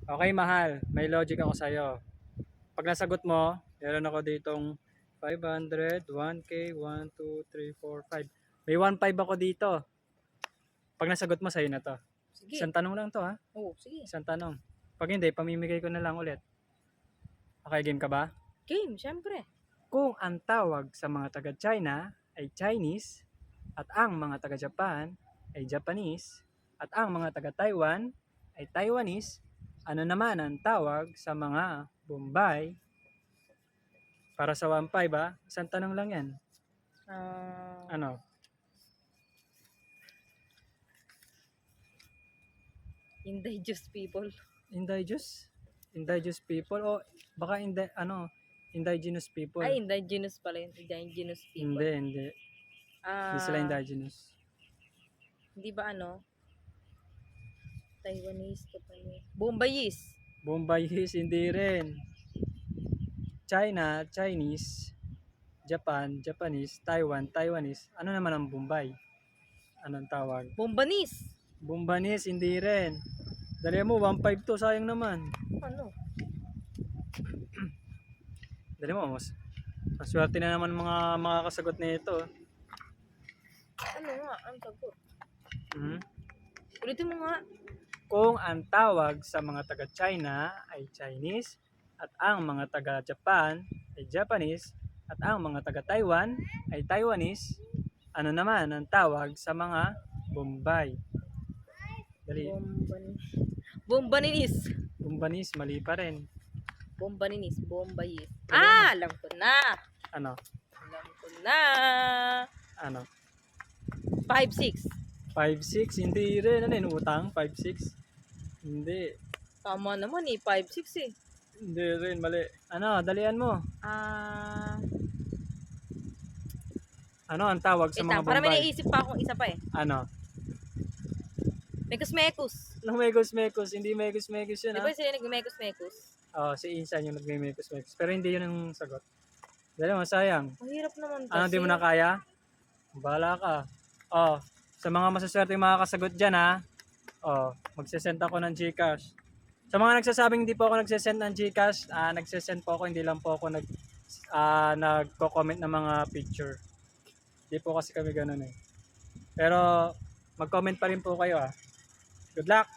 Okay, mahal. May logic ako sa'yo. Pag nasagot mo, meron ako ditong 500, 1K, 1, 2, 3, 4, 5. May 1.5 ako dito. Pag nasagot mo, sa'yo na to. Sige. Isang tanong lang to, ha? Oo, sige. Isang tanong. Pag hindi, pamimigay ko na lang ulit. Okay, game ka ba? Game, syempre. Kung ang tawag sa mga taga-China ay Chinese, at ang mga taga-Japan ay Japanese, at ang mga taga-Taiwan ay Taiwanese, ano naman ang tawag sa mga Bombay? Para sa 1.5 ha? Isang tanong lang yan. Ah, Ano? indigenous people. Indigenous? Indigenous people? O baka indigenous people? Ay, indigenous pala yun. Indigenous people. Hindi. Hindi sila Ah, indigenous. hindi ba ano? Taiwanese, Japanese. Bombayese. Bombayese, hindi rin. China, Chinese. Japan, Japanese. Taiwan, Taiwanese. Ano naman ang Bombay? Anong tawag? Bombanese. Bombanese, hindi rin. Dali mo, 1.5 to, sayang naman. Ano? Dali mo, maswerte na naman mga makakasagot na ito. Ano nga? Ang sagot? Mhm. Ulitin mo nga. Kung ang tawag sa mga taga-China ay Chinese, at ang mga taga-Japan ay Japanese, at ang mga taga-Taiwan ay Taiwanese, ano naman ang tawag sa mga Bombay? Dali. Bombanese. Bombanese, mali pa rin. Bombanese. Bombayese. Kailangan. Alam ko na. Ano? Alam ko na. Ano? 5-6. 5.6? Hindi rin. Ano yun? Utang? 5.6? Hindi. Tama naman eh. 5-6 eh. Hindi rin. Mali. Ano? Dalian mo. Ano ang tawag sa mga Para may Bombay? naisip pa akong isa pa eh. Ano? Mekus-mekus. Anong mekos-mekos? Hindi mekos-mekos yun, Di ha? ba sila nag-mekus-mekus? Si Insan yung nagme-mekos-mekos. Pero hindi yun ang sagot. Dali mo, sayang. Mahirap naman kasi. Ano, di mo na kaya? Bahala ka. Sa mga masaswerte yung makakasagot dyan, ha? Magsasend ako ng GCash. Sa mga nagsasabing hindi po ako nagsasend ng GCash, nagsasend po ako, hindi lang po ako nagko-comment ng mga picture. Hindi po kasi kami ganun eh. Pero mag-comment pa rin po kayo, ha? Good luck!